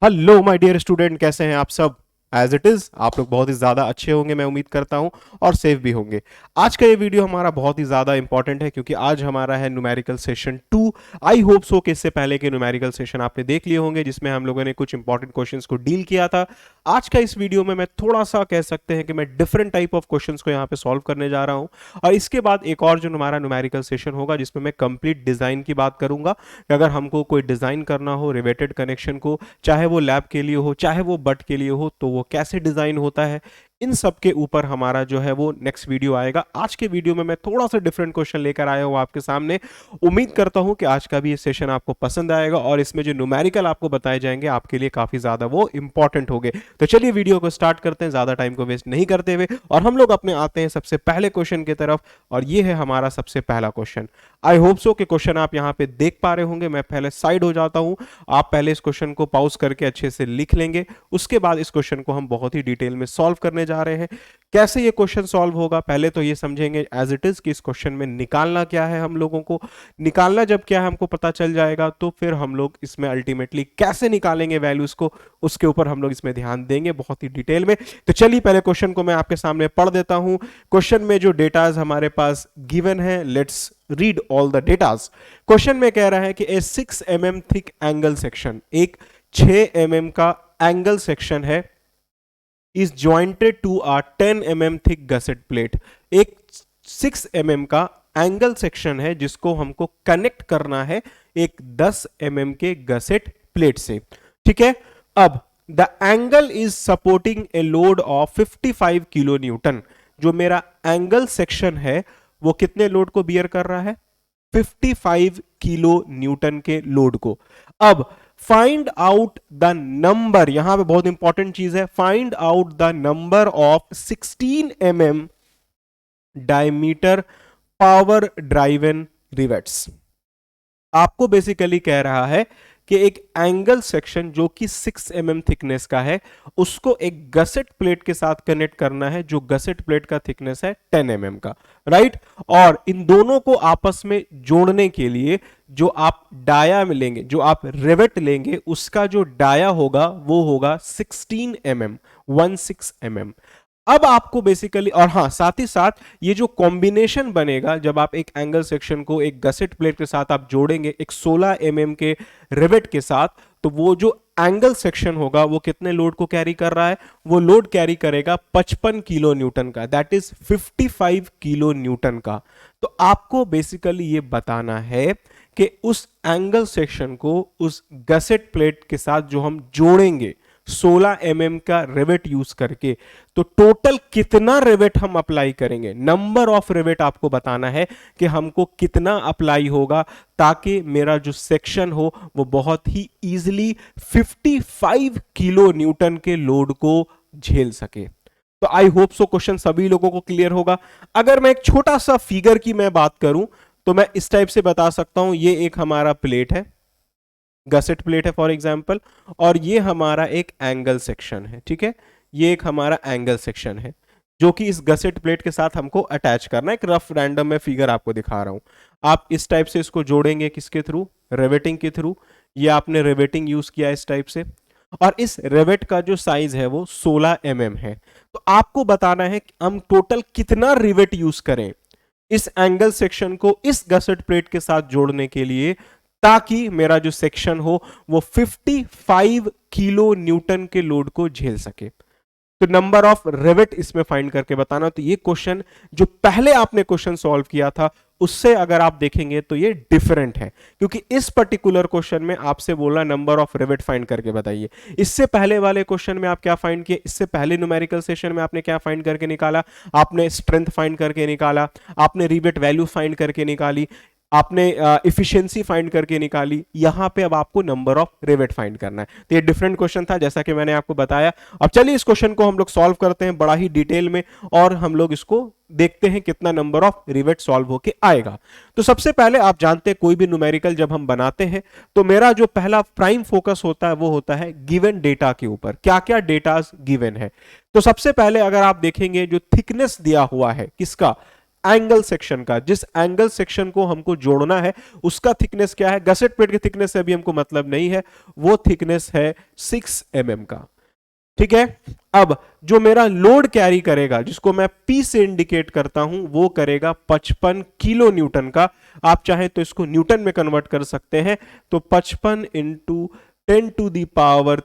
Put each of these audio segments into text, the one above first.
Hello my dear student, कैसे हैं आप सब। एज इट इज आप लोग बहुत ही ज़्यादा अच्छे होंगे, मैं उम्मीद करता हूं, और सेफ भी होंगे। आज का ये वीडियो हमारा बहुत ही ज़्यादा इंपॉर्टेंट है क्योंकि आज हमारा है numerical session 2। I hope so कि इससे पहले के न्यूमेरिकल सेशन आपने देख लिए होंगे जिसमें हम लोगों ने कुछ इंपॉर्टेंट क्वेश्चंस को डील किया था। आज का इस वीडियो में मैं थोड़ा सा कह सकते हैं कि मैं डिफरेंट टाइप ऑफ क्वेश्चंस को यहाँ पे सॉल्व करने जा रहा हूँ। और इसके बाद एक और जो हमारा न्यूमेरिकल सेशन होगा जिसमें मैं कंप्लीट डिज़ाइन की बात करूंगा कि अगर हमको कोई डिज़ाइन करना हो रिवेटेड कनेक्शन को, चाहे वो लैब के लिए हो चाहे वो बट के लिए हो, तो वो कैसे डिजाइन होता है, इन सब के ऊपर हमारा जो है वो नेक्स्ट वीडियो आएगा। आज के वीडियो में मैं थोड़ा सा डिफरेंट क्वेश्चन लेकर आया हूं आपके सामने। उम्मीद करता हूं कि आज का भी ये सेशन आपको पसंद आएगा और इसमें जो न्यूमेरिकल आपको बताए जाएंगे आपके लिए काफी ज्यादा वो इंपॉर्टेंट होंगे। तो चलिए वीडियो को स्टार्ट करते हैं ज्यादा टाइम को वेस्ट नहीं करते हुए, और हम लोग अपने आते हैं सबसे पहले क्वेश्चन की तरफ। और ये है हमारा सबसे पहला क्वेश्चन। आई होप सो कि क्वेश्चन आप यहाँ पे देख पा रहे होंगे। मैं पहले साइड हो जाता हूं, आप पहले इस क्वेश्चन को पॉज करके अच्छे से लिख लेंगे। उसके बाद इस क्वेश्चन को हम बहुत ही डिटेल में सॉल्व करने जा रहे हैं। कैसे ये क्वेश्चन सॉल्व होगा पहले तो ये समझेंगे एज इट इज कि इस क्वेश्चन में निकालना क्या है। हम लोगों को निकालना जब क्या है हमको पता चल जाएगा, तो फिर हम लोग इसमें अल्टीमेटली कैसे निकालेंगे वैल्यूज को, उसके ऊपर हम लोग इसमें ध्यान देंगे बहुत ही डिटेल में। तो चलिए पहले क्वेश्चन को मैं आपके सामने पढ़ देता हूं। क्वेश्चन में जो डेटाज हमारे पास गिवन है, let's read all the datas. Question में कह रहा है कि ए 6 mm थिक एंगल सेक्शन, एक 6 mm का एंगल सेक्शन है, is jointed to a 10 mm thick gusset plate। एक 6 mm का एंगल सेक्शन है जिसको हमको कनेक्ट करना है एक 10 mm के गसेट प्लेट से। ठीक है, अब the angle is supporting a load of 55 kilo Newton. जो मेरा एंगल सेक्शन है वो कितने लोड को बियर कर रहा है? 55 किलो न्यूटन के लोड को। अब फाइंड आउट द नंबर, यहां पे बहुत इंपॉर्टेंट चीज है, find out the number of 16 mm diameter power driven rivets. आपको बेसिकली कह रहा है कि एक एंगल सेक्शन जो कि 6 mm थिकनेस का है उसको एक गसेट प्लेट के साथ कनेक्ट करना है जो गसेट प्लेट का थिकनेस है 10 mm का, राइट। और इन दोनों को आपस में जोड़ने के लिए जो आप डाया मिलेंगे, जो आप रिवेट लेंगे, उसका जो डाया होगा वो होगा 16 mm, 16 mm। अब आपको बेसिकली, और हाँ साथ ही साथ ये जो कॉम्बिनेशन बनेगा जब आप एक एंगल सेक्शन को एक गसेट प्लेट के साथ आप जोड़ेंगे एक 16 mm के रिवेट के साथ, तो वो जो एंगल सेक्शन होगा वो कितने लोड को कैरी कर रहा है? वो लोड कैरी करेगा 55 किलो न्यूटन का, दैट इज 55 किलो न्यूटन का। तो आपको बेसिकली ये बताना है कि उस एंगल सेक्शन को उस गसेट प्लेट के साथ जो हम जोड़ेंगे 16 mm का रिवेट यूज करके, तो टोटल कितना रिवेट हम अप्लाई करेंगे, नंबर ऑफ रिवेट आपको बताना है कि हमको कितना अप्लाई होगा ताकि मेरा जो सेक्शन हो वो बहुत ही इजीली 55 किलो न्यूटन के लोड को झेल सके। तो आई होप सो क्वेश्चन सभी लोगों को क्लियर होगा। अगर मैं एक छोटा सा फिगर की मैं बात करूं तो मैं इस टाइप से बता सकता हूं, ये एक हमारा प्लेट है, गसेट प्लेट है फॉर एग्जांपल, और ये हमारा एक एंगल सेक्शन है। ठीक है, ये एक हमारा एंगल सेक्शन है जो कि इस गसेट प्लेट के साथ हमको अटैच करना है। एक रफ रैंडम में फिगर आपको दिखा रहा हूं। आप इस टाइप से इसको जोड़ेंगे, किसके थ्रू? रिवेटिंग के थ्रू। ये आपने रिवेटिंग यूज किया इस टाइप से, और इस रिवेट का जो साइज है वो 16 mm है। तो आपको बताना है कि हम टोटल कितना रिवेट यूज करें इस एंगल सेक्शन को इस गसेट प्लेट के साथ जोड़ने के लिए, ताकि मेरा जो सेक्शन हो वो 55 किलो न्यूटन के लोड को झेल सके। तो नंबर ऑफ रिवेट इसमें फाइंड करके बताना। तो ये क्वेश्चन जो पहले आपने क्वेश्चन सॉल्व किया था उससे अगर आप देखेंगे तो ये डिफरेंट है, क्योंकि इस पर्टिकुलर क्वेश्चन में आपसे बोला नंबर ऑफ रिवेट फाइंड करके बताइए। इससे पहले वाले क्वेश्चन में आप क्या फाइंड किए? इससे पहले न्यूमेरिकल सेशन में आपने क्या फाइंड करके निकाला? आपने स्ट्रेंथ फाइंड करके निकाला, आपने रिवेट वैल्यू फाइंड करके निकाली, आपने इफिशिएंसी फाइंड करके निकाली। यहां पे अब आपको नंबर ऑफ रिवेट फाइंड करना है। तो ये डिफरेंट क्वेश्चन था जैसा कि मैंने आपको बताया। अब चलिए इस क्वेश्चन को हम लोग सॉल्व करते हैं बड़ा ही डिटेल में, और हम लोग इसको देखते हैं कितना नंबर ऑफ रिवेट सॉल्व होके आएगा। तो सबसे पहले आप जानते हैं कोई भी न्यूमेरिकल जब हम बनाते हैं तो मेरा जो पहला प्राइम फोकस होता है वो होता है गिवन डेटा के ऊपर, क्या क्या डेटा गिवन है। तो सबसे पहले अगर आप देखेंगे जो थिकनेस दिया हुआ है किसका? एंगल सेक्शन का, जिस एंगल सेक्शन को हमको जोड़ना है उसका थिकनेस क्या है, गसेट प्लेट की थिकनेस से अभी हमको मतलब नहीं है, वो थिकनेस है 6 mm का। ठीक है, अब जो मेरा लोड कैरी करेगा, जिसको मैं P से इंडिकेट करता हूं, वो करेगा 55 किलो न्यूटन का। आप चाहें तो इसको न्यूटन में कन्वर्ट कर सकते हैं, तो 55 into 10 to the power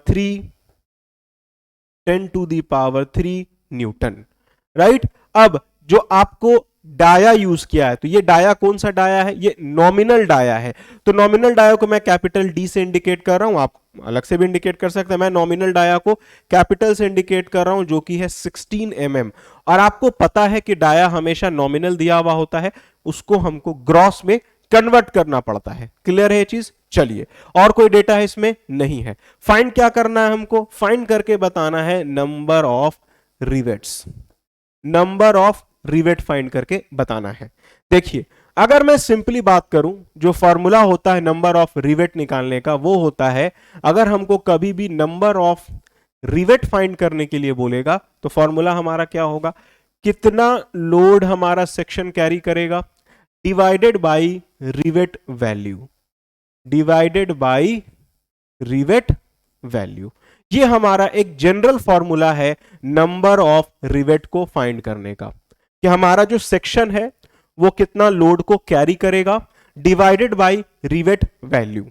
3 newton, right. अब जो आपको डाया यूज किया है, तो ये डाया कौन सा डाया है, ये नॉमिनल डाया है। तो नॉमिनल डाया को मैं कैपिटल डी से इंडिकेट कर रहा हूं, आप अलग से भी इंडिकेट कर सकते हैं, मैं नॉमिनल डाया को कैपिटल से इंडिकेट कर रहा हूं, जो कि है 16 mm। और आपको पता है कि डाया हमेशा नॉमिनल दिया हुआ होता है, उसको हमको ग्रॉस में कन्वर्ट करना पड़ता है। क्लियर है ये चीज? चलिए, और कोई डेटा है इसमें? नहीं है। फाइंड क्या करना है हमको? फाइंड करके बताना है number of rivets, number of rivet find करके बताना है। देखिए, अगर मैं सिंपली बात करूं, जो फॉर्मूला होता है नंबर ऑफ रिवेट निकालने का, वो होता है, अगर हमको कभी भी नंबर ऑफ रिवेट फाइंड करने के लिए बोलेगा, तो फॉर्मूला हमारा क्या होगा, कितना लोड हमारा सेक्शन कैरी करेगा divided by rivet value, divided by rivet value. ये हमारा एक जनरल फॉर्मूला है नंबर ऑफ रिवेट को फाइंड करने का, कि हमारा जो सेक्शन है वो कितना लोड को कैरी करेगा डिवाइडेड बाय रिवेट वैल्यू।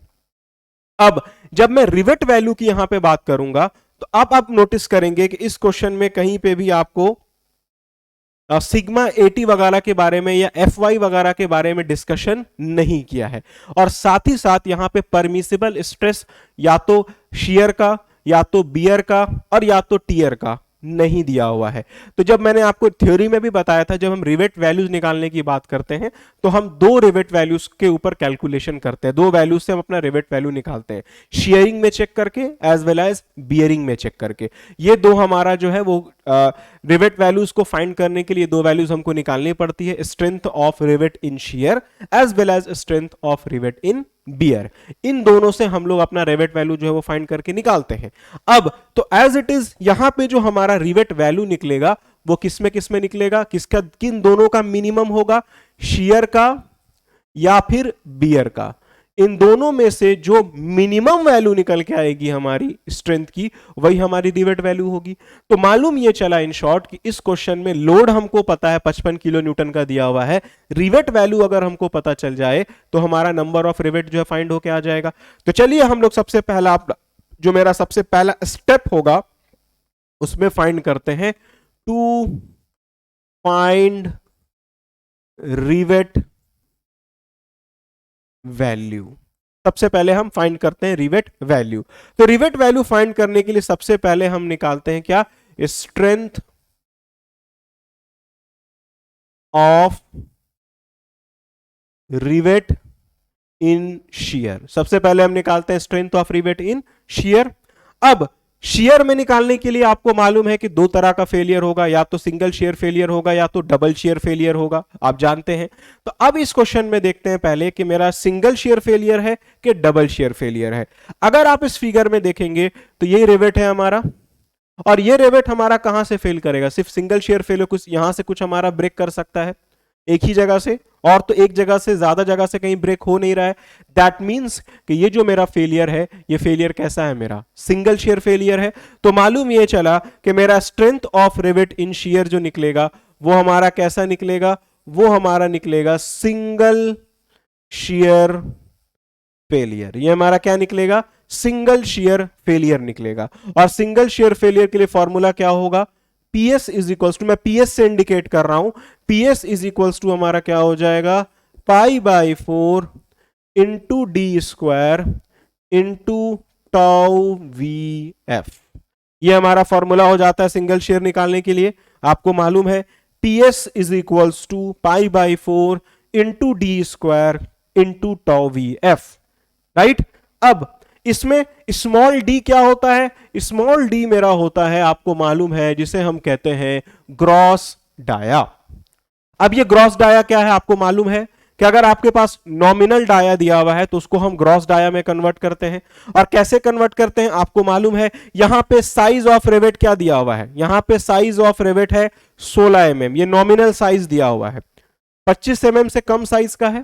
अब जब मैं रिवेट वैल्यू की यहां पे बात करूंगा, तो आप नोटिस करेंगे कि इस क्वेश्चन में कहीं पे भी आपको सिग्मा 80 वगैरह के बारे में या FY वगैरह के बारे में डिस्कशन नहीं किया है। और साथ ही साथ यहां पे परमिसिबल स्ट्रेस या तो शियर का, या तो बियर का, और या तो टियर का नहीं दिया हुआ है। तो जब मैंने आपको थ्योरी में भी बताया था, जब हम रिवेट वैल्यूज निकालने की बात करते हैं, तो हम दो रिवेट वैल्यूज के ऊपर कैलकुलेशन करते हैं, दो वैल्यूज से हम अपना रिवेट वैल्यू निकालते हैं, शेयरिंग में चेक करके एज वेल एज बियरिंग में चेक करके। ये दो हमारा जो है वो रिवेट वैल्यूज को फाइंड करने के लिए दो वैल्यूज हमको निकालनी पड़ती है, strength of rivet in shear as well as strength of rivet in bear. इन दोनों से हम लोग अपना रिवेट वैल्यू जो है वो फाइंड करके निकालते हैं। अब तो एज इट इज यहां पे जो हमारा रिवेट वैल्यू निकलेगा वो किस में निकलेगा, किसका, किन दोनों का मिनिमम होगा, शेयर का या फिर बियर का। इन दोनों में से जो मिनिमम वैल्यू निकल के आएगी हमारी स्ट्रेंथ की, वही हमारी रिवेट वैल्यू होगी। तो मालूम ये चला इन शॉर्ट कि इस क्वेश्चन में लोड हमको पता है 55 किलो न्यूटन का दिया हुआ है, रिवेट वैल्यू अगर हमको पता चल जाए तो हमारा नंबर ऑफ रिवेट जो है फाइंड होके आ जाएगा। तो चलिए हम लोग सबसे पहला, जो मेरा सबसे पहला स्टेप होगा उसमें फाइंड करते हैं, टू फाइंड रिवेट वैल्यू। सबसे पहले हम फाइंड करते हैं रिवेट वैल्यू। तो रिवेट वैल्यू फाइंड करने के लिए सबसे पहले हम निकालते हैं क्या, strength of rivet in share. सबसे पहले हम निकालते हैं strength of rivet in share. अब शेयर में निकालने के लिए आपको मालूम है कि दो तरह का फेलियर होगा, या तो सिंगल शेयर फेलियर होगा या तो डबल शेयर फेलियर होगा, आप जानते हैं। तो अब इस क्वेश्चन में देखते हैं पहले कि मेरा सिंगल शेयर फेलियर है कि डबल शेयर फेलियर है। अगर आप इस फिगर में देखेंगे तो ये रिवेट है हमारा, और ये रिवेट हमारा कहां से फेल करेगा, सिर्फ सिंगल शेयर फेलियर, कुछ यहां से कुछ हमारा ब्रेक कर सकता है एक ही जगह से, और तो एक जगह से ज्यादा जगह से कहीं ब्रेक हो नहीं रहा है। दैट मींस कि ये जो मेरा फेलियर है, ये फेलियर कैसा है, मेरा सिंगल शेयर फेलियर है। तो मालूम ये चला कि मेरा strength of rivet in share जो निकलेगा वो हमारा कैसा निकलेगा, वो हमारा निकलेगा सिंगल शेयर फेलियर। ये हमारा क्या निकलेगा, सिंगल शेयर फेलियर निकलेगा। और सिंगल शेयर फेलियर के लिए फॉर्मूला क्या होगा, PS इज इक्वल्स टू, मैं PS से इंडिकेट कर रहा हूं, PS इज इक्वल्स टू हमारा क्या हो जाएगा, π/4 into D square into tau VF। ये हमारा फॉर्मूला हो जाता है सिंगल शेयर निकालने के लिए। आपको मालूम है PS is equals to π/4 into D square into tau VF, right. अब इसमें स्मॉल डी क्या होता है, स्मॉल डी मेरा होता है, आपको मालूम है, जिसे हम कहते हैं ग्रॉस डाया। अब ये ग्रॉस डाया क्या है, आपको मालूम है कि अगर आपके पास नॉमिनल डाया दिया हुआ है तो उसको हम ग्रॉस डाया में कन्वर्ट करते हैं। और कैसे कन्वर्ट करते हैं आपको मालूम है, यहां पे साइज ऑफ रिवेट क्या दिया हुआ है, यहां पे साइज ऑफ रिवेट है 16 mm, ये नॉमिनल साइज दिया हुआ है। 25 mm से कम साइज का है,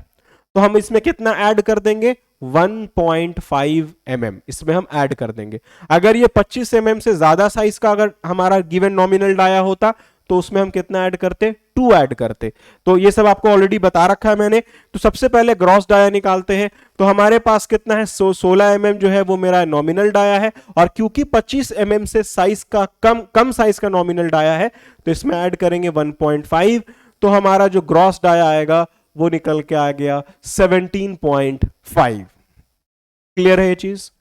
तो हम इसमें कितना ऐड कर देंगे, 1.5 mm इसमें हम ऐड कर देंगे। अगर ये 25 mm से ज्यादा साइज का अगर हमारा गिवन नॉमिनल डाया होता तो उसमें हम कितना ऐड करते, 2 ऐड करते। तो ये सब आपको ऑलरेडी बता रखा है मैंने। तो सबसे पहले ग्रॉस डाया निकालते हैं। तो हमारे पास कितना है, 16 mm जो है वो मेरा नॉमिनल डाया है, और क्योंकि 25 mm से साइज का कम साइज का नॉमिनल डाया है तो इसमें ऐड करेंगे 1.5। तो हमारा जो ग्रॉस डाया आएगा वो निकल के आ गया 17.5। क्लियर है ये चीज,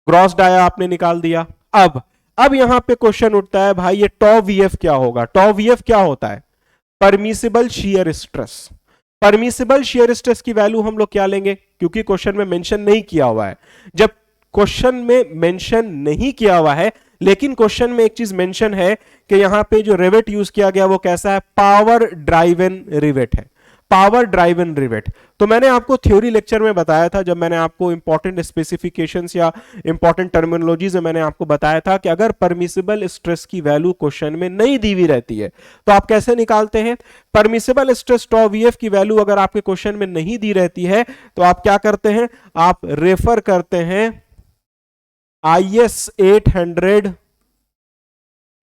ग्रॉस डाया आपने निकाल दिया। अब यहां पे क्वेश्चन उठता है, भाई ये टॉ वीएफ क्या होगा। टॉ वीएफ क्या होता है, permissible shear stress. Permissible shear stress की वैल्यू हम लोग क्या लेंगे, क्योंकि क्वेश्चन में मेंशन नहीं किया हुआ है। जब क्वेश्चन में मेंशन नहीं किया हुआ है, लेकिन क्वेश्चन में एक चीज मेंशन है कि यहां पे जो रिवेट यूज किया गया वो कैसा है, पावर ड्राइवन रिवेट है, पावर ड्राइवन रिवेट। तो मैंने आपको थ्योरी लेक्चर में बताया था, जब मैंने आपको इंपॉर्टेंट स्पेसिफिकेशंस या इंपॉर्टेंट टर्मिनोलॉजीज में मैंने आपको बताया था कि अगर परमिसिबल स्ट्रेस की वैल्यू क्वेश्चन में नहीं दी हुई रहती है तो आप कैसे निकालते हैं। परमिसिबल स्ट्रेस टॉ वीएफ की वैल्यू अगर आपके क्वेश्चन में नहीं दी रहती है तो आप क्या करते हैं, आप रेफर करते हैं IS 800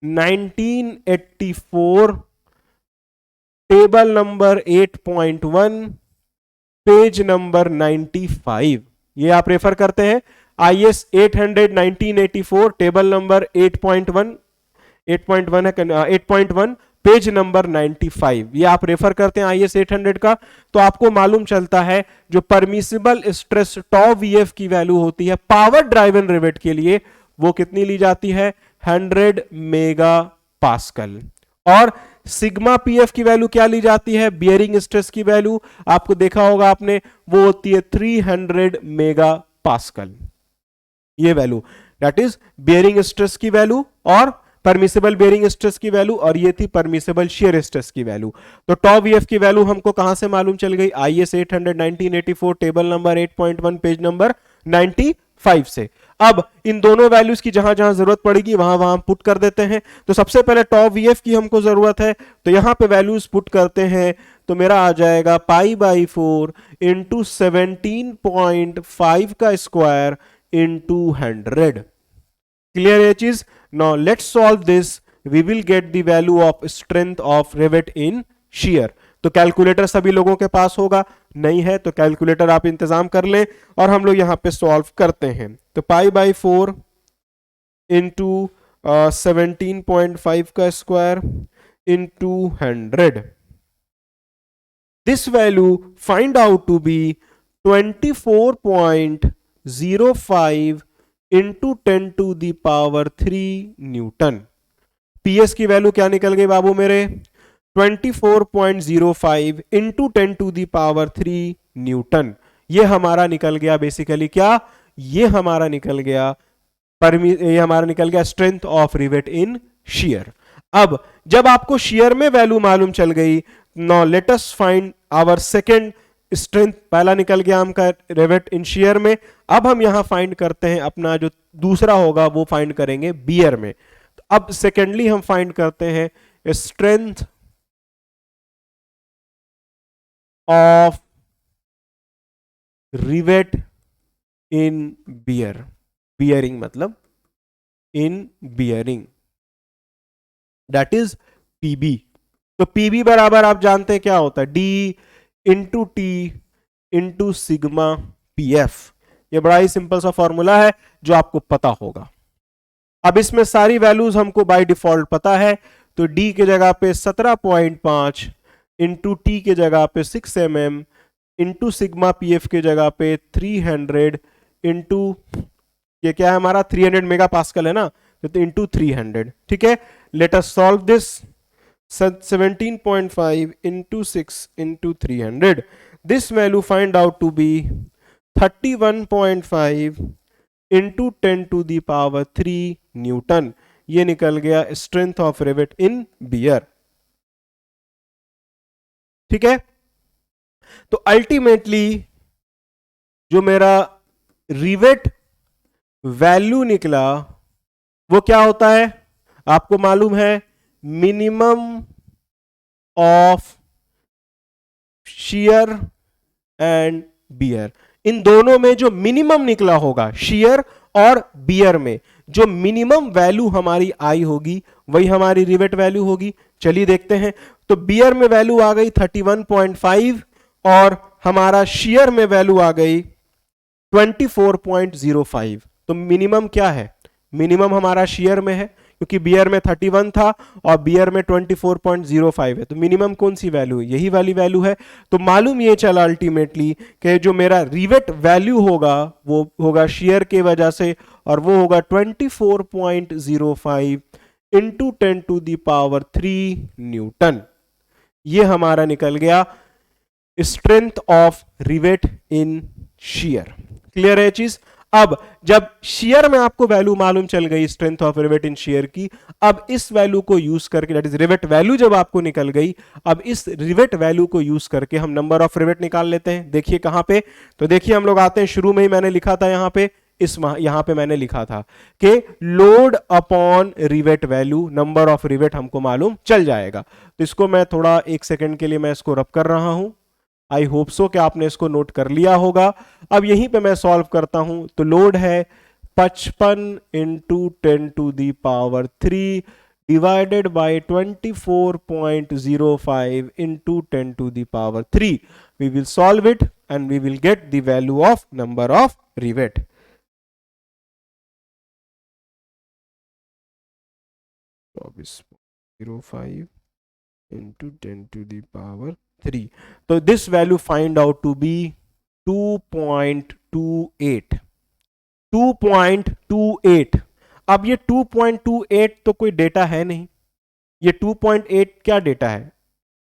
1984 table number 8.1 page number 95। ये आप रेफर करते हैं IS 800 1984 टेबल नंबर 8.1 है 8.1 पेज नंबर 95। ये आप रेफर करते हैं IS 800 का, तो आपको मालूम चलता है जो परमिसिबल स्ट्रेस टॉ वीएफ की वैल्यू होती है पावर ड्राइवन रिवेट के लिए वो कितनी ली जाती है, 100 मेगा पास्कल। और सिग्मा पीएफ की वैल्यू क्या ली जाती है, बियरिंग स्ट्रेस की वैल्यू आपको देखा होगा आपने, वो होती है 300 मेगा पास्कल। ये value that is bearing stress की वैल्यू और परमिसिबल बियरिंग स्ट्रेस की वैल्यू, और ये थी परमिसिबल शियर स्ट्रेस की वैल्यू। तो टॉ वीएफ की वैल्यू हमको कहां से मालूम चल गई, IS 800 1984 table number 8.1 page number 95 से। अब इन दोनों वैल्यूज की जहां जहां जरूरत पड़ेगी वहां वहां पुट कर देते हैं। तो सबसे पहले टॉ वीएफ की हमको जरूरत है, तो यहां पे वैल्यूज पुट करते हैं, तो मेरा आ जाएगा π/4 इंटू 17.5 का स्क्वायर इंटू 100। क्लियर ये चीज। Now let's solve this, we will get the value of strength of rivet in shear. तो कैलकुलेटर सभी लोगों के पास होगा, नहीं है तो कैलकुलेटर आप इंतजाम कर लें और हम लोग यहां पे सॉल्व करते हैं। तो π/4 इंटू 17.5 का square into 100, this value find out to be 24.05 into 10 to the power 3 newton. PS की वैल्यू क्या निकल गई बाबू मेरे, 24.05 into 10 to the power 3 newton. ये हमारा निकल गया बेसिकली क्या, ये हमारा निकल गया strength of rivet in shear. अब जब आपको शियर में वैल्यू मालूम चल गई, now let us find our second strength. पहला निकल गया हमका रिवेट इन शियर में, अब हम यहां फाइंड करते हैं अपना जो दूसरा होगा वो फाइंड करेंगे बियर में। तो अब सेकेंडली हम फाइंड करते हैं strength of rivet in bear, bearing मतलब in bearing, that is PB. तो पीबी बराबर आप जानते हैं क्या होता है, D into T into sigma PF. ये बड़ा ही सिंपल सा फॉर्मूला है जो आपको पता होगा। अब इसमें सारी वैल्यूज हमको बाय डिफॉल्ट पता है, तो डी के जगह पे 17.5 इंटू टी के जगह पे 6 mm इंटू सिग्मा पीएफ के जगह पे 300 इंटू ये क्या है हमारा 300 मेगा पास्कल है ना, तो इंटू 300। ठीक है, let us solve this. 17.5 into 6 into 300, this value find out to be 31.5 into 10 to the power 3 newton. ये निकल गया strength of rivet in bear. ठीक है, तो अल्टीमेटली जो मेरा रिवेट वैल्यू निकला वो क्या होता है, आपको मालूम है, minimum of shear and bear, इन दोनों में जो मिनिमम निकला होगा, शियर और बियर में जो मिनिमम वैल्यू हमारी आई होगी वही हमारी रिवेट वैल्यू होगी। चलिए देखते हैं। तो बियर में वैल्यू आ गई 31.5 और हमारा शियर में वैल्यू आ गई 24.05। तो मिनिमम क्या है? मिनिमम हमारा शेयर में है क्योंकि बियर में 31 था और बियर में 24.05 है। तो मिनिमम कौन सी वैल्यू है? यही वाली वैल्यू है। तो मालूम ये चला अल्टीमेटली कि जो मेरा रिवेट वैल्यू होगा वो होगा शेयर के वजह से, और वो होगा 24.05 इंटू 10⁻³ न्यूटन। ये हमारा निकल गया strength of rivet in shear. Clear है चीज? अब जब शियर में आपको वैल्यू मालूम चल गई strength of rivet in shear की, अब इस वैल्यू को यूज करके, दैट इज रिवेट वैल्यू जब आपको निकल गई, अब इस रिवेट वैल्यू को यूज करके हम नंबर ऑफ रिवेट निकाल लेते हैं। देखिए कहां पे, तो देखिए हम लोग आते हैं, शुरू में ही मैंने लिखा था यहां पे, यहां पे मैंने लिखा था कि load upon rivet value, number of rivet हमको मालूम चल जाएगा। तो इसको मैं थोड़ा एक सेकेंड के लिए मैं इसको रब कर रहा हूं। आई होप सो कि आपने इसको नोट कर लिया होगा। अब यहीं पे मैं सॉल्व करता हूं। तो लोड है 55 इंटू 10⁻³ divided by 24.05 into 10⁻³। We will solve it and we will get the value of number of rivet. तो 24.05 into 10⁻³। तो this value find out to be 2.28। 2.28। अब ये 2.28 तो कोई डेटा है नहीं, ये 2.8 क्या डेटा है?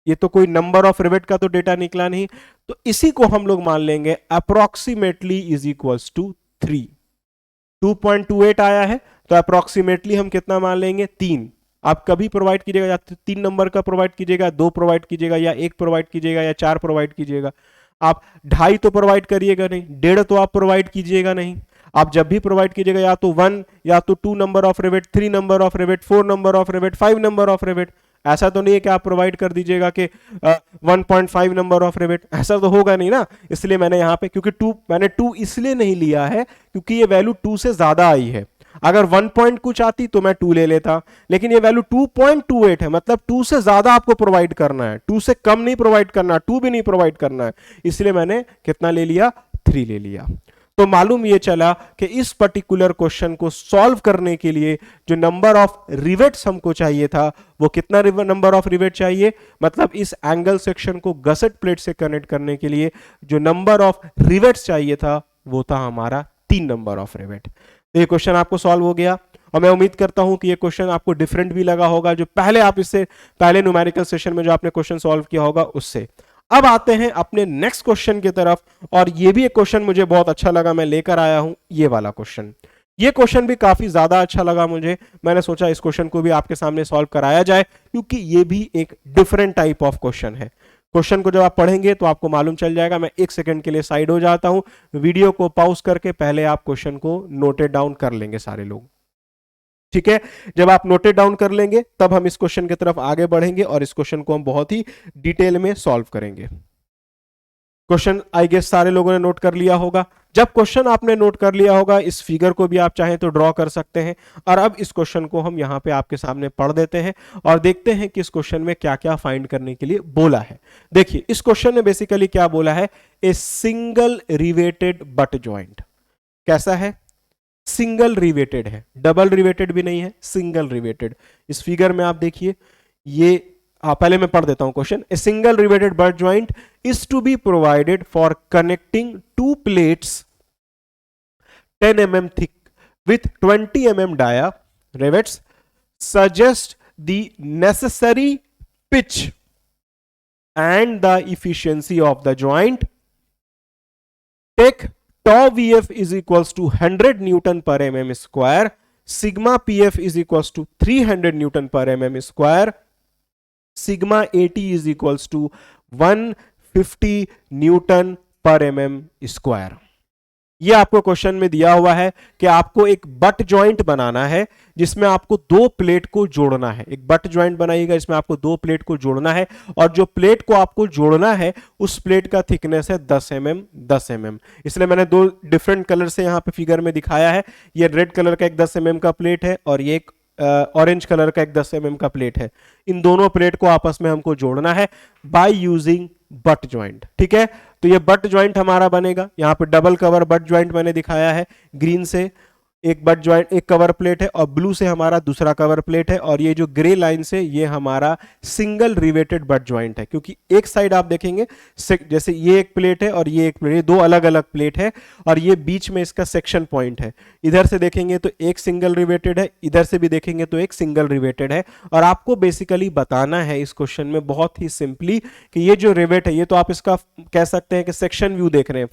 ये तो कोई नंबर ऑफ रिवेट का तो डेटा निकला नहीं। तो इसी को हम लोग मान लेंगे अप्रोक्सीमेटली इज इक्वल्स टू 3। 2.28 आया है तो अप्रोक्सीमेटली हम कितना मान लेंगे? 3। आप कभी प्रोवाइड कीजिएगा, या 3 नंबर का प्रोवाइड कीजिएगा, 2 प्रोवाइड कीजिएगा, या 1 प्रोवाइड कीजिएगा, या 4 प्रोवाइड कीजिएगा। आप 2.5 तो प्रोवाइड करिएगा नहीं, 1.5 तो आप प्रोवाइड कीजिएगा नहीं। आप जब भी प्रोवाइड कीजिएगा या तो 1 या तो 2 number of rivet, 3 number of rivet, 4 number of rivet, 5 number of rivet. ऐसा तो नहीं है कि आप प्रोवाइड कर दीजिएगा कि 1.5 नंबर ऑफ रिवेट, ऐसा तो होगा नहीं ना। इसलिए मैंने यहाँ पे, क्योंकि 2 मैंने 2 इसलिए नहीं लिया है क्योंकि ये वैल्यू 2 से ज्यादा आई है। अगर 1 पॉइंट कुछ आती तो मैं 2 ले लेता, लेकिन ये वैल्यू 2.28 है, मतलब 2 से ज्यादा आपको प्रोवाइड करना है, 2 से कम नहीं प्रोवाइड करना, 2 भी नहीं प्रोवाइड करना है। इसलिए मैंने कितना ले लिया? 3 ले लिया। तो मालूम ये चला कि इस पर्टिकुलर क्वेश्चन को सॉल्व करने के लिए जो नंबर ऑफ रिवेट्स हमको चाहिए था वो कितना नंबर ऑफ रिवेट चाहिए, मतलब इस एंगल सेक्शन को गसेट प्लेट से कनेक्ट करने के लिए जो नंबर ऑफ रिवेट्स चाहिए था वो था हमारा 3 नंबर ऑफ रिवेट। तो ये क्वेश्चन आपको सॉल्व हो गया और मैं उम्मीद करता हूं कि ये क्वेश्चन आपको डिफरेंट भी लगा होगा जो पहले आप इससे पहले न्यूमेरिकल सेशन में जो आपने क्वेश्चन सॉल्व किया होगा उससे। अब आते हैं अपने नेक्स्ट क्वेश्चन की तरफ, और ये भी एक क्वेश्चन मुझे बहुत अच्छा लगा, मैं लेकर आया हूं ये वाला क्वेश्चन। ये क्वेश्चन भी काफी ज्यादा अच्छा लगा मुझे, मैंने सोचा इस क्वेश्चन को भी आपके सामने सॉल्व कराया जाए क्योंकि ये भी एक डिफरेंट टाइप ऑफ क्वेश्चन है। क्वेश्चन को जब आप पढ़ेंगे तो आपको मालूम चल जाएगा। मैं एक सेकंड के लिए साइड हो जाता हूं, वीडियो को पॉज करके पहले आप क्वेश्चन को नोटेड डाउन कर लेंगे सारे लोग, ठीक है? जब आप नोटेड डाउन कर लेंगे तब हम इस क्वेश्चन की तरफ आगे बढ़ेंगे और इस क्वेश्चन को हम बहुत ही डिटेल में सॉल्व करेंगे। क्वेश्चन आई गेस सारे लोगों ने नोट कर लिया होगा। जब क्वेश्चन आपने नोट कर लिया होगा, इस फिगर को भी आप चाहें तो ड्रॉ कर सकते हैं। और अब इस क्वेश्चन को हम यहां पे आपके सामने पढ़ देते हैं और देखते हैं कि इस क्वेश्चन में क्या क्या फाइंड करने के लिए बोला है। देखिए इस क्वेश्चन ने बेसिकली क्या बोला है, a single riveted butt joint. कैसा है? सिंगल रिवेटेड है, डबल रिवेटेड भी नहीं है, सिंगल रिवेटेड। इस फिगर में आप देखिए, ये पहले मैं पढ़ देता हूं question. A single riveted butt joint is to be provided for connecting 2 plates 10 mm thick with 20 mm dia rivets. Suggest the necessary pitch and the efficiency of the joint. Take tau Vf is equals to 100 Newton per mm square. Sigma Pf is equals to 300 Newton per mm square. Sigma At is equals to 150 Newton per mm square. ये आपको question में दिया हुआ है कि आपको एक butt joint बनाना है जिसमें आपको दो प्लेट को जोड़ना है। एक बट जॉइंट बनाइएगा इसमें आपको दो प्लेट को जोड़ना है, और जो प्लेट को आपको जोड़ना है उस प्लेट का थिकनेस है 10 mm 10 mm। इसलिए मैंने दो डिफरेंट कलर से यहां पे फिगर में दिखाया है। ये रेड कलर का एक 10 mm का प्लेट है और ये एक ऑरेंज कलर का एक 10 mm का प्लेट है। इन दोनों प्लेट को आपस में हमको जोड़ना है बाय यूजिंग बट ज्वाइंट। ठीक है, तो ये बट ज्वाइंट हमारा बनेगा। यहां पे डबल कवर बट ज्वाइंट मैंने दिखाया है, ग्रीन से एक बट ज्वाइंट एक कवर प्लेट है और ब्लू से हमारा दूसरा कवर प्लेट है, और ये जो ग्रे लाइन से ये हमारा सिंगल रिवेटेड बट ज्वाइंट है। क्योंकि एक साइड आप देखेंगे जैसे ये एक प्लेट है और ये एक प्लेट, ये दो अलग अलग प्लेट है और ये बीच में इसका सेक्शन पॉइंट है। इधर से देखेंगे तो एक सिंगल रिवेटेड है, इधर से भी देखेंगे तो एक सिंगल रिवेटेड है। और आपको बेसिकली बताना है इस क्वेश्चन में बहुत ही सिंपली कि ये जो रिवेट है, ये तो आप इसका कह सकते हैं कि सेक्शन व्यू देख रहे हैं,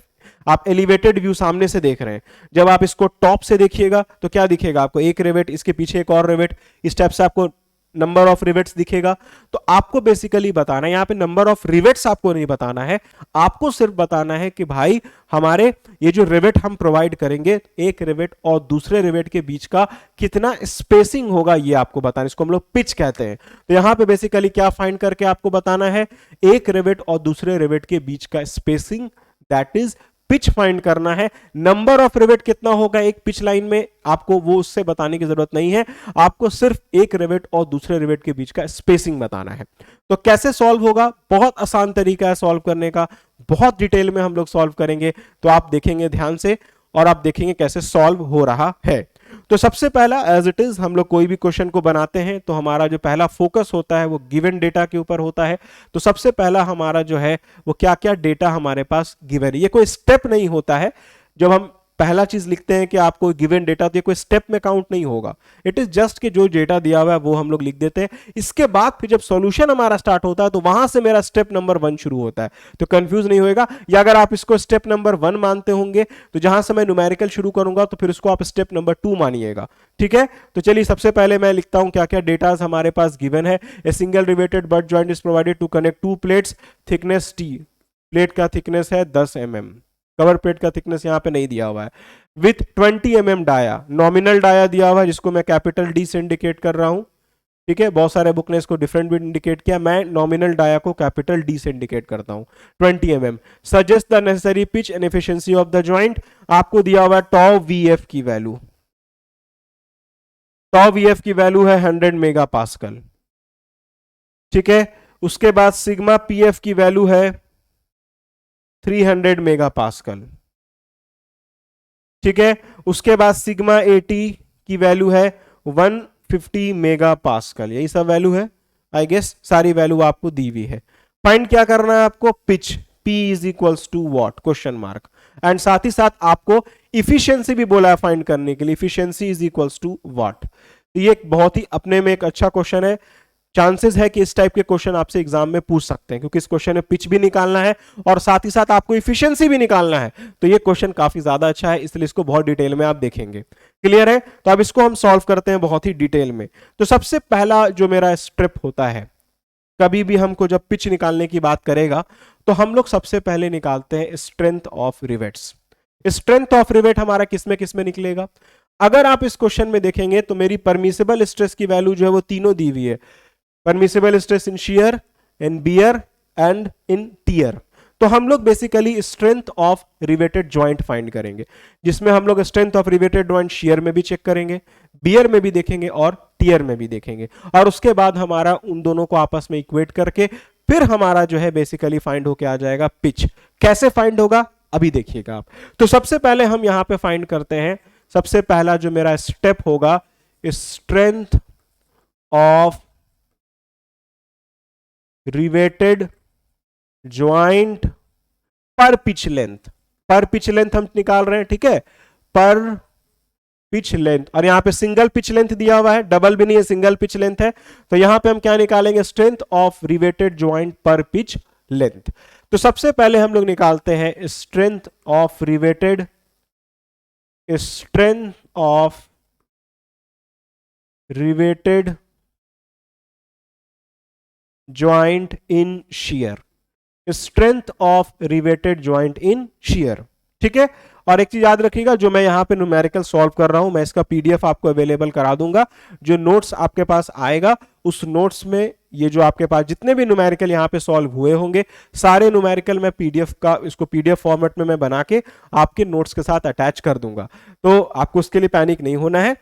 आप एलिवेटेड व्यू सामने से देख रहे हैं। जब आप इसको टॉप से देखिएगा तो क्या दिखेगा आपको, एक रिवेट, इसके पीछे एक और रिवेट, इस टाइप से आपको नंबर ऑफ रिवेट्स दिखेगा। तो आपको बेसिकली बताना है, यहां पे नंबर ऑफ रिवेट्स आपको नहीं बताना है, आपको सिर्फ बताना है कि भाई हमारे ये जो रिवेट हम प्रोवाइड करेंगे, एक रिवेट और दूसरे रिवेट के बीच का कितना स्पेसिंग होगा ये आपको बताना, इसको हम लोग पिच कहते हैं। तो यहां पे बेसिकली क्या फाइंड करके आपको बताना है, एक रिवेट और दूसरे रिवेट के बीच का spacing, that is pitch find करना है। नंबर ऑफ रिवेट कितना होगा एक पिच लाइन में, आपको वो उससे बताने की जरूरत नहीं है, आपको सिर्फ एक रिवेट और दूसरे रिवेट के बीच का स्पेसिंग बताना है। तो कैसे सॉल्व होगा, बहुत आसान तरीका है सॉल्व करने का, बहुत डिटेल में हम लोग सॉल्व करेंगे। तो आप देखेंगे ध्यान से और आप देखेंगे कैसे सॉल्व हो रहा है। तो सबसे पहला एज इट इज हम लोग कोई भी क्वेश्चन को बनाते हैं तो हमारा जो पहला फोकस होता है वो गिवन डेटा के ऊपर होता है। तो सबसे पहला हमारा जो है वो क्या क्या डेटा हमारे पास गिवन है, ये कोई स्टेप नहीं होता है। जब हम पहला चीज लिखते हैं कि आपको गिवन डेटा, तो ये कोई स्टेप में काउंट नहीं होगा, इट इज जस्ट कि जो डेटा दिया हुआ है वो हम लोग लिख देते हैं। इसके बाद फिर जब सॉल्यूशन हमारा स्टार्ट होता है तो वहां से मेरा स्टेप नंबर 1 शुरू होता है। तो कंफ्यूज नहीं होएगा, या अगर आप इसको स्टेप नंबर 1 मानते होंगे तो जहां से मैं न्यूमेरिकल शुरू करूंगा तो फिर उसको आप स्टेप नंबर 2 मानिएगा। ठीक है, तो चलिए सबसे पहले मैं लिखता हूं क्या क्या डेटा हमारे पास गिवन है। A single riveted butt joint is provided to connect two plates, thickness T, plate का थिकनेस है 10 mm, कवर प्लेट का थिकनेस यहां पे नहीं दिया हुआ है, with 20 mm dia, nominal dia दिया हुआ है जिसको मैं कैपिटल डी से इंडिकेट कर रहा हूं। ठीक है, बहुत सारे बुक ने इसको डिफरेंट भी इंडिकेट किया, मैं नॉमिनल डाया को कैपिटल डी से इंडिकेट करता हूं। 20 mm suggest the necessary pitch and efficiency of the joint, आपको दिया हुआ है टॉ वीएफ की वैल्यू, टॉ वीएफ की वैल्यू है 100 मेगा पास्कल। ठीक है, उसके बाद सिग्मा पीएफ की वैल्यू है 300 मेगा पास्कल। ठीक है, उसके बाद सिग्मा एटी की वैल्यू है 150 मेगा पास्कल। यही सब वैल्यू है, आई गेस सारी वैल्यू आपको दी हुई है। फाइंड क्या करना है आपको, pitch, P is equals to what, question mark. And साथ ही साथ आपको इफिशियंसी भी बोला है फाइंड करने के लिए, efficiency is equals to what. ये एक बहुत ही अपने में एक अच्छा क्वेश्चन है, चांसेस है कि इस टाइप के क्वेश्चन आपसे एग्जाम में पूछ सकते हैं, क्योंकि इस क्वेश्चन में पिच भी निकालना है और साथ ही साथ आपको इफिशियंसी भी निकालना है। तो ये क्वेश्चन काफी ज्यादा अच्छा है, इसलिए इसको बहुत डिटेल में आप देखेंगे। क्लियर है, तो अब इसको हम सॉल्व करते हैं बहुत ही डिटेल में। तो सबसे पहला जो मेरा स्टेप होता है, कभी भी हमको जब पिच निकालने की बात करेगा तो हम लोग सबसे पहले निकालते हैं strength of rivets. Strength of rivet हमारा किसमें निकलेगा, अगर आप इस क्वेश्चन में देखेंगे तो मेरी परमिसिबल स्ट्रेस की वैल्यू जो है वो तीनों दी हुई है, permissible stress in shear, in bear and in tear. तो हम लोग basically strength of riveted joint find करेंगे, जिसमें हम लोग strength of riveted joint shear में भी चेक करेंगे, बियर में भी देखेंगे और टियर में भी देखेंगे, और उसके बाद हमारा उन दोनों को आपस में इक्वेट करके फिर हमारा जो है बेसिकली फाइंड होके आ जाएगा पिच। कैसे फाइंड होगा अभी देखिएगा आप। तो सबसे पहले हम यहां पे फाइंड करते हैं, सबसे पहला जो मेरा स्टेप होगा, स्ट्रेंथ ऑफ रिवेटेड ज्वाइंट पर पिच लेंथ। पर पिच लेंथ हम निकाल रहे हैं, ठीक है, पर पिच लेंथ, और यहां पे सिंगल पिच लेंथ दिया हुआ है, डबल भी नहीं है, सिंगल पिच लेंथ है। तो यहां पे हम क्या निकालेंगे, स्ट्रेंथ ऑफ रिवेटेड ज्वाइंट पर पिच लेंथ। तो सबसे पहले हम लोग निकालते हैं strength of riveted, strength of riveted joint in shear, strength of riveted joint in shear. ठीक है, और एक चीज याद रखिएगा, जो मैं यहाँ पे न्यूमेरिकल सॉल्व कर रहा हूं, मैं इसका पीडीएफ आपको अवेलेबल करा दूंगा। जो नोट्स आपके पास आएगा उस नोट्स में ये जो आपके पास जितने भी न्यूमेरिकल यहाँ पे सॉल्व हुए होंगे, सारे न्यूमेरिकल मैं पीडीएफ का इसको पीडीएफ फॉर्मेट में मैं बना के आपके नोट्स के साथ अटैच कर दूंगा। तो आपको उसके लिए पैनिक नहीं होना है,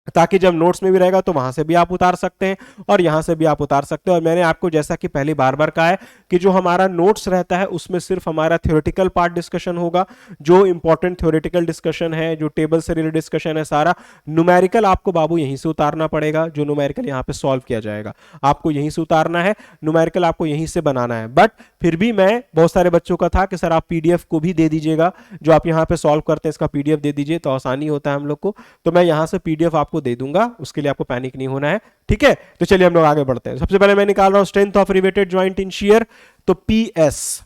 ताकि जब नोट्स में भी रहेगा तो वहां से भी आप उतार सकते हैं और यहां से भी आप उतार सकते हैं। और मैंने आपको जैसा कि पहले बार बार कहा है कि जो हमारा नोट्स रहता है उसमें सिर्फ हमारा थ्योरेटिकल पार्ट डिस्कशन होगा, जो इंपॉर्टेंट थ्योरेटिकल डिस्कशन है, जो टेबल से रिलेटेड डिस्कशन है, सारा न्यूमेरिकल आपको बाबू यहीं से उतारना पड़ेगा। जो न्यूमेरिकल यहाँ पे सॉल्व किया जाएगा आपको यहीं से उतारना है, न्यूमेरिकल आपको यहीं से बनाना है। बट फिर भी मैं बहुत सारे बच्चों का था कि सर आप पीडीएफ को भी दे दीजिएगा, जो आप यहाँ पे सॉल्व करते हैं इसका पीडीएफ दे दीजिए तो आसानी होता है हम लोग को। तो मैं यहाँ से पीडीएफ आपको दे दूंगा, उसके लिए आपको पैनिक नहीं होना है, ठीक है। तो चलिए हम लोग आगे बढ़ते हैं। सबसे पहले मैं निकाल रहा हूं strength of riveted joint in shear, तो पीएस।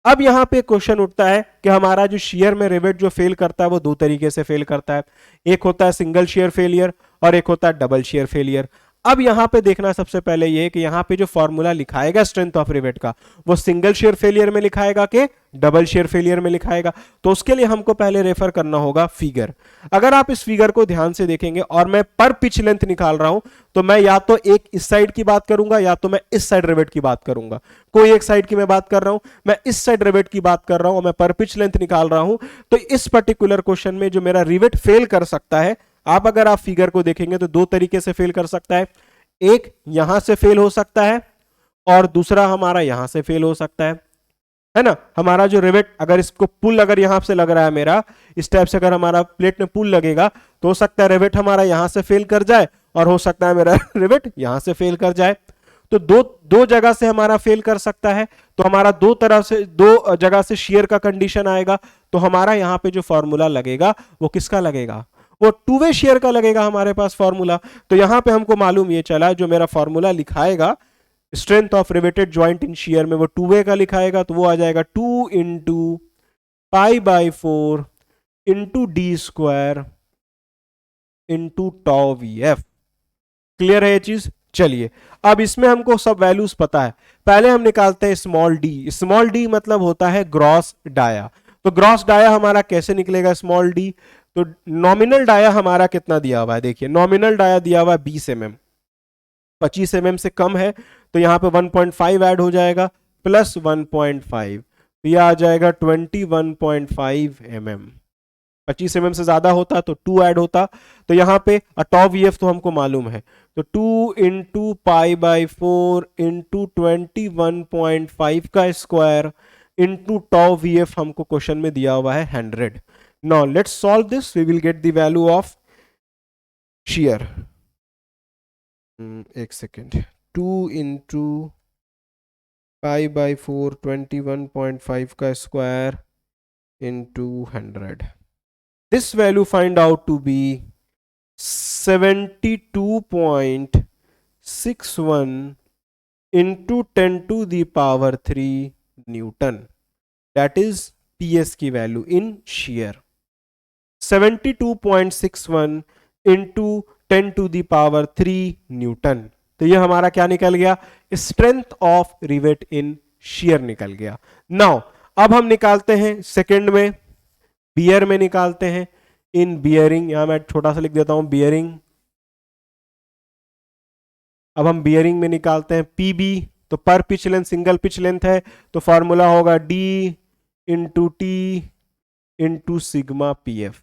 अब यहां पे क्वेश्चन उठता है कि हमारा जो शियर में रिवेट जो फेल करता है वो दो तरीके से फेल करता है, एक होता है सिंगल शियर फेलियर और एक होता है डबल शियर फेलियर। अब यहां पे देखना सबसे पहले ये कि यहां पे जो फॉर्मूला लिखाएगा स्ट्रेंथ ऑफ रिवेट का, वो सिंगल शेयर फेलियर में लिखाएगा कि डबल शेयर फेलियर में लिखाएगा। तो उसके लिए हमको पहले रेफर करना होगा फिगर। अगर आप इस फिगर को ध्यान से देखेंगे और मैं पर पिच लेंथ निकाल रहा हूं, तो मैं या तो एक इस साइड की बात करूंगा या तो मैं इस साइड रिवेट की बात करूंगा। कोई एक साइड की मैं बात कर रहा हूं, मैं इस साइड रिवेट की बात कर रहा हूं और मैं पर पिच लेंथ निकाल रहा हूं। तो इस पर्टिकुलर क्वेश्चन में जो मेरा रिवेट फेल कर सकता है, आप अगर आप फिगर को देखेंगे तो दो तरीके से फेल कर सकता है। एक यहां से फेल हो सकता है और दूसरा हमारा यहां से फेल हो सकता है ना। हमारा जो रिवेट अगर इसको पुल अगर यहां से लग रहा है, मेरा इस टाइप से अगर हमारा प्लेट में पुल लगेगा तो हो सकता है रिवेट हमारा यहां से फेल कर जाए और हो सकता है मेरा रिवेट यहां से फेल कर जाए। तो दो जगह से हमारा फेल कर सकता है, तो हमारा दो जगह से शियर का कंडीशन आएगा। तो हमारा यहां पे जो फॉर्मूला लगेगा वो किसका लगेगा, वो टू वे शेयर का लगेगा हमारे पास फॉर्मूला। तो यहां पे हमको मालूम ये चला जो मेरा फॉर्मूला लिखाएगा strength of riveted joint in shear में, वो टू वे का लिखाएगा। तो वो आ जाएगा 2 into π/4 into D square into tau V F. Clear है ये चीज? चलिए अब इसमें हमको सब वैल्यूज पता है। पहले हम निकालते हैं स्मॉल डी। स्मॉल डी मतलब होता है ग्रॉस डाया। तो ग्रॉस डाया हमारा कैसे निकलेगा स्मॉल डी, तो नॉमिनल डाया हमारा कितना दिया हुआ है, देखिए नॉमिनल डाया दिया हुआ है 20 mm, 25 mm से कम है तो यहां पे 1.5 ऐड हो जाएगा प्लस 1.5, तो यह आ जाएगा 21.5 mm। 25 mm से ज्यादा होता तो 2 ऐड होता, तो यहां पे टॉ वी एफ तो हमको मालूम है, तो 2 इंटू π/4 इंटू 21.5 का square into tau V F हमको क्वेश्चन में दिया हुआ है 100। Now let's solve this. We will get the value of shear. एक सेकेंड, 2 इंटू π/4 21.5 का square into 100. This value find out to be 72.61 into 10 to the power 3 Newton. That is PS की value in shear. 72.61 into 10 to the power 3 newton. तो ये हमारा क्या निकल गया, strength of rivet in shear निकल गया। नाउ अब हम निकालते हैं सेकंड में, बियर में निकालते हैं इन बियरिंग। यहां मैं छोटा सा लिख देता हूं बियरिंग। अब हम बियरिंग में निकालते हैं पीबी, तो पर pitch length single pitch length है तो फॉर्मूला होगा D into T into sigma P F.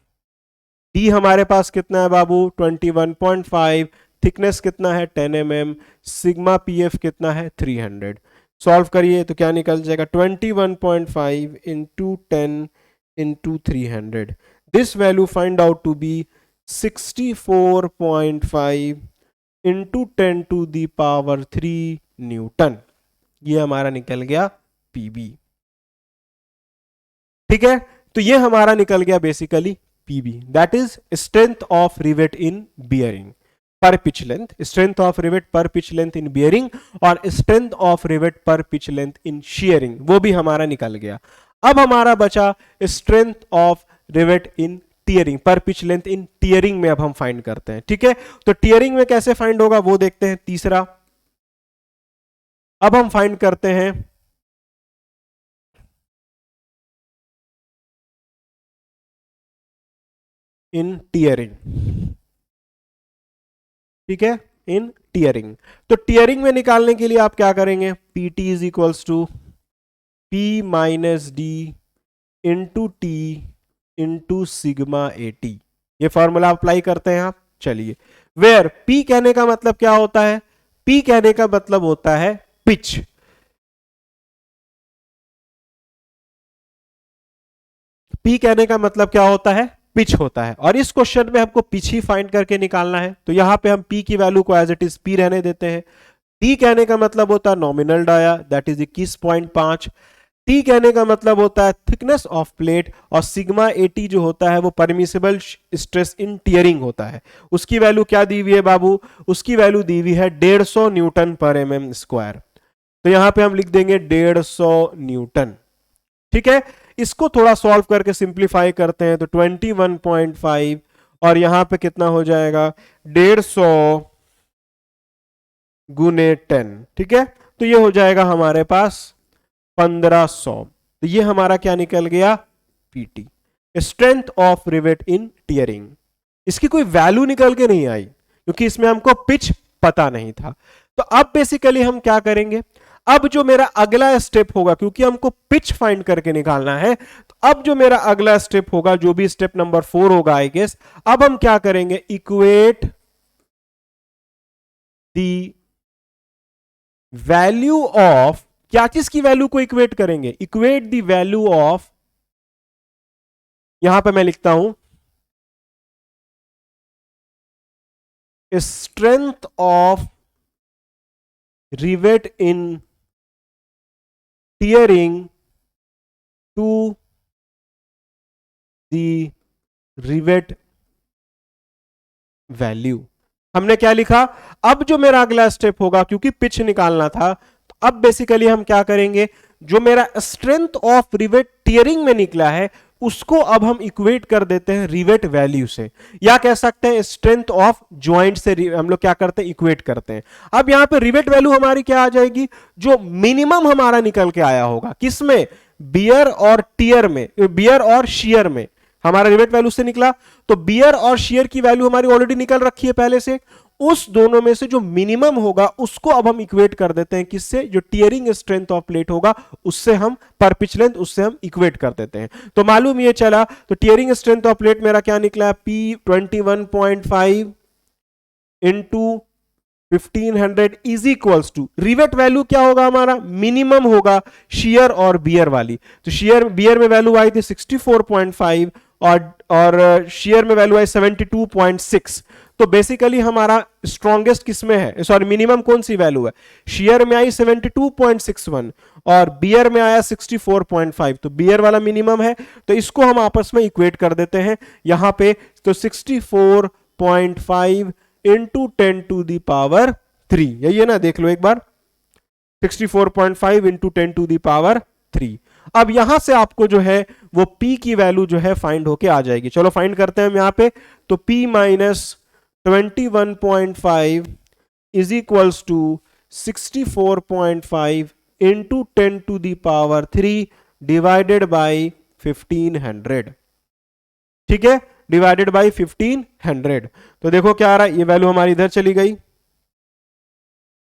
D हमारे पास कितना है बाबू 21.5, थिकनेस कितना है 10 mm, सिग्मा पी एफ कितना है 300। सॉल्व करिए तो क्या निकल जाएगा 21.5 into 10 into 300। This value find out to be 64.5 into 10 to the power 3 newton. ये हमारा निकल गया पीबी। ठीक है, तो ये हमारा निकल गया basically PB, that is strength of rivet in bearing per pitch length, strength of rivet per pitch length in bearing और strength of rivet per pitch length in shearing, वो भी हमारा निकल गया। अब हमारा बचा strength of rivet in tearing, per pitch length in tearing में अब हम फाइंड करते हैं। ठीक है, तो टियरिंग में कैसे फाइंड होगा वो देखते हैं। तीसरा अब हम फाइंड करते हैं इन टीयरिंग, ठीक है, इन टीयरिंग। तो टीयरिंग में निकालने के लिए आप क्या करेंगे, P T is equals to P minus D into T into sigma A T, ये फॉर्मूला अप्लाई करते हैं आप। चलिए, वेयर पी कहने का मतलब क्या होता है, पी कहने का मतलब होता है पिच। पी कहने का मतलब क्या होता है, पिच होता है, और इस क्वेश्चन में हमको पिच ही फाइंड करके निकालना है। तो यहां पे हम पी की वैल्यू को एज इट इज पी रहने देते हैं। टी कहने का मतलब होता है nominal dia, that is 21.5। T कहने का मतलब होता है थिकनेस ऑफ प्लेट, और सिग्मा एटी जो होता है वो परमिसिबल स्ट्रेस इन टीयरिंग होता है। उसकी वैल्यू क्या दी हुई है बाबू, उसकी वैल्यू दी हुई है 150 न्यूटन पर एमएम स्क्वायर। तो यहां पे हम लिख देंगे 150 न्यूटन, ठीक है। इसको थोड़ा सॉल्व करके सिंप्लीफाई करते हैं तो 21.5 और यहां पे कितना हो जाएगा 150 गुने 10, ठीक है। तो ये हो जाएगा हमारे पास 1500। तो ये हमारा क्या निकल गया, PT, strength of rivet in tearing. इसकी कोई वैल्यू निकल के नहीं आई क्योंकि इसमें हमको पिच पता नहीं था। तो अब बेसिकली हम क्या करेंगे, अब जो मेरा अगला स्टेप होगा, क्योंकि हमको पिच फाइंड करके निकालना है, तो अब जो मेरा अगला स्टेप होगा, जो भी स्टेप नंबर 4 होगा आई गेस, अब हम क्या करेंगे, इक्वेट द वैल्यू ऑफ, क्या चीज की वैल्यू को इक्वेट करेंगे, इक्वेट द वैल्यू ऑफ, यहां पे मैं लिखता हूं strength of rivet in tearing to the rivet value. हमने क्या लिखा, अब जो मेरा अगला स्टेप होगा, क्योंकि पिच निकालना था, तो अब बेसिकली हम क्या करेंगे, जो मेरा स्ट्रेंथ ऑफ रिवेट टीयरिंग में निकला है उसको अब हम इक्वेट कर देते हैं रिवेट वैल्यू से, या कह सकते हैं स्ट्रेंथ ऑफ ज्वाइंट से हम लोग क्या करते हैं, इक्वेट करते हैं। अब यहां पे रिवेट वैल्यू हमारी क्या आ जाएगी, जो मिनिमम हमारा निकल के आया होगा, किसमें, बियर और टीयर में, बियर और शियर में हमारा रिवेट वैल्यू से निकला। तो बियर और शियर की वैल्यू हमारी ऑलरेडी निकल रखी है पहले से, उस दोनों में से जो मिनिमम होगा उसको अब हम इक्वेट कर देते हैं, किससे, जो टीयरिंग स्ट्रेंथ ऑफ प्लेट होगा उससे हम, पर पिच लेंथ, उससे हम इक्वेट कर देते हैं। तो मालूम ये चला, तो टीयरिंग स्ट्रेंथ ऑफ प्लेट मेरा क्या निकला, P 21.5 into 1500 is equals to, rivet value क्या होगा हमारा, मिनिमम होगा शियर और बियर वाली। तो शियर बियर में वैल्यू आई थी 64.5 और शियर में वैल्यू आई 72.6। तो बेसिकली हमारा स्ट्रॉन्गेस्ट किसमें है, सॉरी मिनिमम कौन सी वैल्यू है, शियर में आई 72.61 और बियर में आया 64.5, तो बियर वाला मिनिमम है। तो इसको हम आपस में इक्वेट कर देते हैं यहां पे, तो 64.5 इंटू 10 टू दी पावर 3, यही है ना, देख लो एक बार, 64.5 इंटू 10 टू दी पावर 3। अब यहां से आपको जो है वो P की वैल्यू जो है फाइंड होके आ जाएगी। चलो फाइंड करते हैं हम यहां पे, तो P minus 21.5 is equals to 64.5 into 10 to the power 3 divided by 1500, ठीक है, डिवाइडेड बाई 1500। तो देखो क्या आ रहा है, ये वैल्यू हमारी इधर चली गई,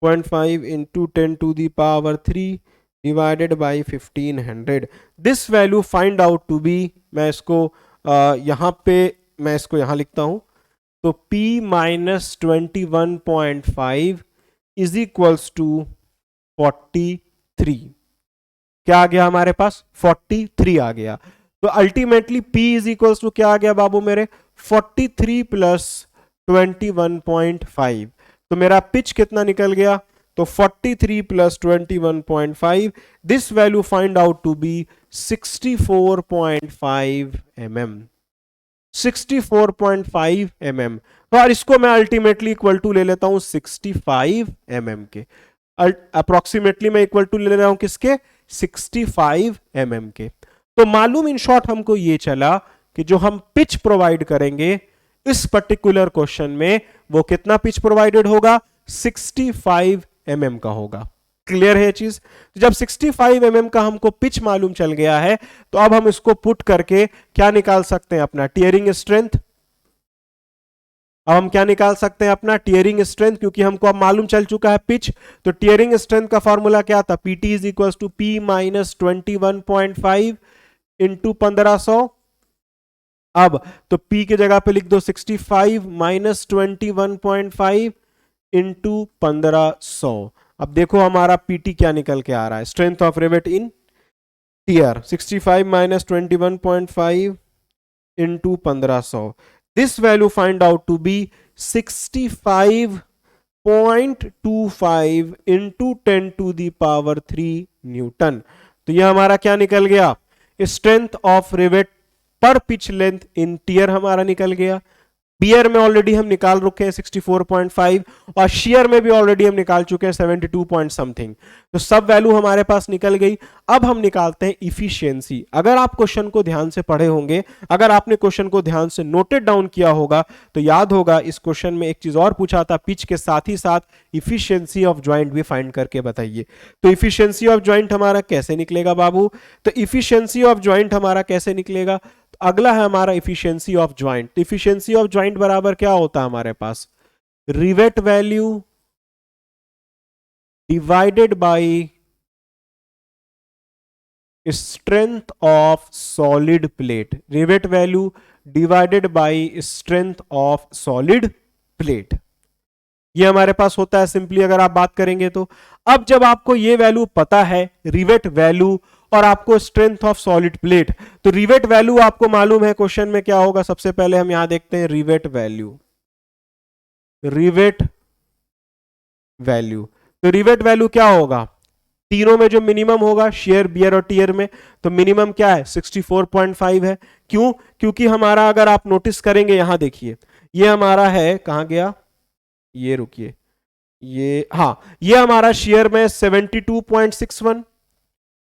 0.5 into 10 to the power 3 divided by 1500। This value find out to be, मैं इसको यहां पे, मैं इसको यहां लिखता हूं, तो P minus 21.5 is equals to 43, क्या आ गया हमारे पास, 43 आ गया। तो ultimately P is equals to क्या आ गया बाबू मेरे, 43 प्लस 21.5। तो मेरा पिच कितना निकल गया, तो 43 plus 21.5, this value find out to be 64.5 mm, 64.5 mm। और इसको मैं अल्टीमेटली इक्वल टू ले लेता हूं 65 mm के, अप्रोक्सीमेटली मैं इक्वल टू ले रहा हूं किसके, 65 mm के। तो मालूम इन शॉर्ट हमको ये चला कि जो हम पिच प्रोवाइड करेंगे इस पर्टिकुलर क्वेश्चन में, वो कितना पिच प्रोवाइडेड होगा, 65 mm का होगा। क्लियर है ये चीज, जब 65 mm का हमको पिच मालूम चल गया है, तो अब हम इसको पुट करके क्या निकाल सकते हैं, अपना टीयरिंग स्ट्रेंथ, अब हम क्या निकाल सकते हैं अपना टीयरिंग स्ट्रेंथ, क्योंकि हमको अब मालूम चल चुका है पिच। तो टीयरिंग स्ट्रेंथ का फॉर्मूला क्या था, PT is equal to P minus 21.5 into 1500। अब तो P की जगह पे लिख दो 65 माइनस 21.5 इंटू 1500। अब देखो हमारा PT क्या निकल के आ रहा है, strength of rivet in tear 65 minus 21.5 into 1500। This value find out to be 65.25 into 10 to the power 3 newton. तो यह हमारा क्या निकल गया, strength of rivet per pitch length in tear हमारा निकल गया। बियर में ऑलरेडी हम निकाल रखे हैं 64.5 और शेयर में भी ऑलरेडी हम निकाल चुके हैं 72 पॉइंट समथिंग। तो सब वैल्यू हमारे पास निकल गई। अब हम निकालते हैं इफिशियंसी। अगर आप क्वेश्चन को ध्यान से पढ़े होंगे, अगर आपने क्वेश्चन को ध्यान से नोटेड डाउन किया होगा तो याद होगा इस क्वेश्चन में एक चीज और पूछा था, पिच के साथ ही साथ इफिशियंसी ऑफ ज्वाइंट भी फाइंड करके बताइए। तो इफिशियंसी ऑफ ज्वाइंट हमारा कैसे निकलेगा बाबू, तो इफिशियंसी ऑफ ज्वाइंट हमारा कैसे निकलेगा, अगला है हमारा इफिशियंसी ऑफ ज्वाइंट। तो इफिशियंसी ऑफ ज्वाइंट बराबर क्या होता है हमारे पास, rivet value divided by strength of solid plate, rivet value divided by strength of solid plate, ये हमारे पास होता है सिंपली अगर आप बात करेंगे तो। अब जब आपको ये वैल्यू पता है, रिवेट वैल्यू और आपको स्ट्रेंथ ऑफ सॉलिड प्लेट, तो रिवेट वैल्यू आपको मालूम है क्वेश्चन में क्या होगा, सबसे पहले हम यहां देखते हैं रिवेट वैल्यू। रिवेट वैल्यू, तो रिवेट वैल्यू क्या होगा, तीनों में जो मिनिमम होगा शेयर, बियर और टीयर में, तो मिनिमम क्या है 64.5 है। क्यों, क्योंकि हमारा अगर आप नोटिस करेंगे यहां देखिए, ये हमारा है, कहां गया ये, रुकिए ये, हाँ ये हमारा शेयर में 72.61,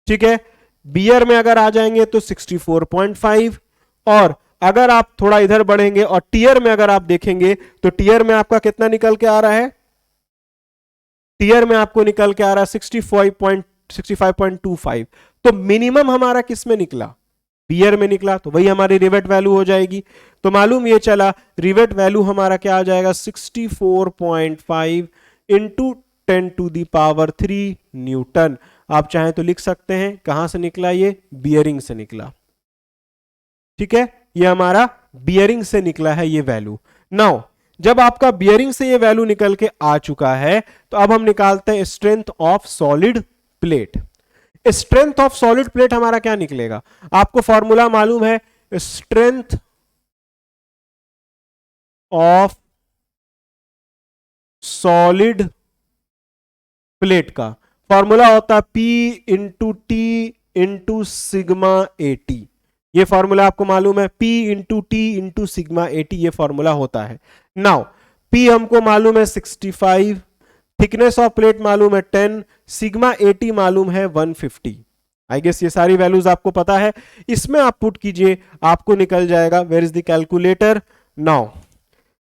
ठीक है, बियर में अगर आ जाएंगे तो 64.5, और अगर आप थोड़ा इधर बढ़ेंगे और टीयर में अगर आप देखेंगे तो टीयर में आपका कितना निकल के आ रहा है, टीयर में आपको निकल के आ रहा है 65.25। तो मिनिमम हमारा किस में निकला, बियर में निकला, तो वही हमारी रिवेट वैल्यू हो जाएगी। तो मालूम ये चला रिवेट वैल्यू हमारा क्या आ जाएगा 64.5 into 10 to the power 3 newton. आप चाहें तो लिख सकते हैं कहां से निकला, ये बियरिंग से निकला, ठीक है, ये हमारा बियरिंग से निकला है ये वैल्यू। नाउ जब आपका बियरिंग से ये वैल्यू निकल के आ चुका है तो अब हम निकालते हैं strength of solid plate. Strength of solid plate हमारा क्या निकलेगा, आपको फॉर्मूला मालूम है, स्ट्रेंथ ऑफ सॉलिड प्लेट का फॉर्मूला होता है P into T into sigma AT। ये फॉर्मूला आपको मालूम है, P into T into sigma AT, ये फॉर्मूला होता है। नाउ P हमको मालूम है 65, थिकनेस ऑफ प्लेट मालूम है 10, सिग्मा AT मालूम है 150। आई गेस ये सारी वैल्यूज आपको पता है, इसमें आप पुट कीजिए आपको निकल जाएगा, where is the calculator now,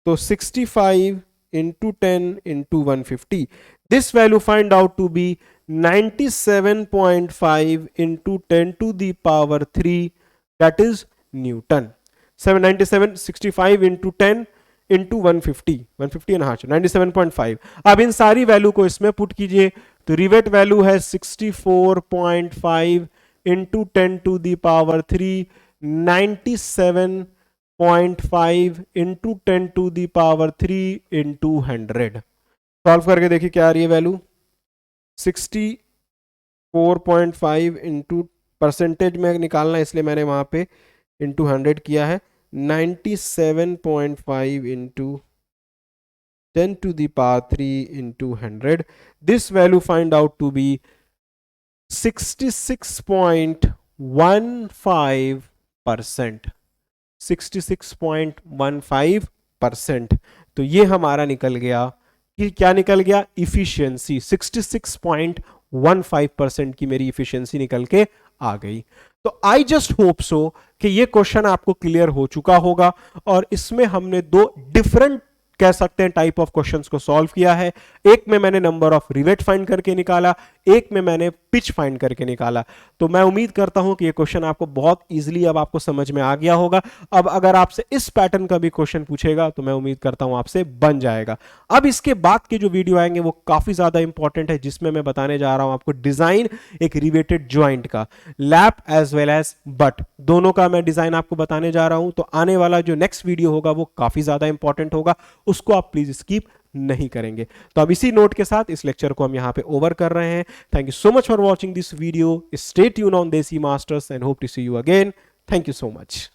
तो 65 into 10 into 150, this value find out to be 97.5 into 10 to the power 3, that is Newton। 797 65 into 10 into 150 and हाँ 97.5। अब इन सारी वैल्यू को इसमें पुट कीजिए, तो रिवेट वैल्यू है 64.5 into 10 to the power 3, 97.5 into 10 to the power 3 into 100। Solve करके देखिए क्या आ रही है वैल्यू, 64.5 इंटू परसेंटेज में निकालना इसलिए मैंने वहां पे इंटू 100 किया है, 97.5 इंटू 10 to the power 3 into 100। This value find out to be 66.15%, 66.15%। तो ये हमारा निकल गया कि क्या निकल गया, इफिशियंसी 66.15% की मेरी इफिशियंसी निकल के आ गई। तो आई जस्ट होप सो कि ये क्वेश्चन आपको क्लियर हो चुका होगा, और इसमें हमने दो डिफरेंट कह सकते हैं टाइप ऑफ क्वेश्चंस को सॉल्व किया है। एक में मैंने नंबर ऑफ रिवेट फाइंड करके निकाला, एक में मैंने पिच फाइंड करके निकाला। तो मैं उम्मीद करता हूं कि ये क्वेश्चन आपको बहुत इजीली अब आपको समझ में आ गया होगा। अब अगर आपसे इस पैटर्न का भी क्वेश्चन पूछेगा तो मैं उम्मीद करता हूं आपसे बन जाएगा। अब इसके बाद के जो वीडियो आएंगे वो काफी ज्यादा इंपॉर्टेंट है, जिसमें मैं बताने जा रहा हूं आपको डिजाइन एक रिवेटेड ज्वाइंट का, lap as well as butt, दोनों का मैं डिजाइन आपको बताने जा रहा हूं। तो आने वाला जो नेक्स्ट वीडियो होगा वो काफी ज्यादा इंपॉर्टेंट होगा, उसको आप प्लीज स्किप नहीं करेंगे। तो अब इसी नोट के साथ इस लेक्चर को हम यहां पे ओवर कर रहे हैं। Thank you so much for watching this video. Stay tune on Desi masters and hope to see you again. Thank you so much.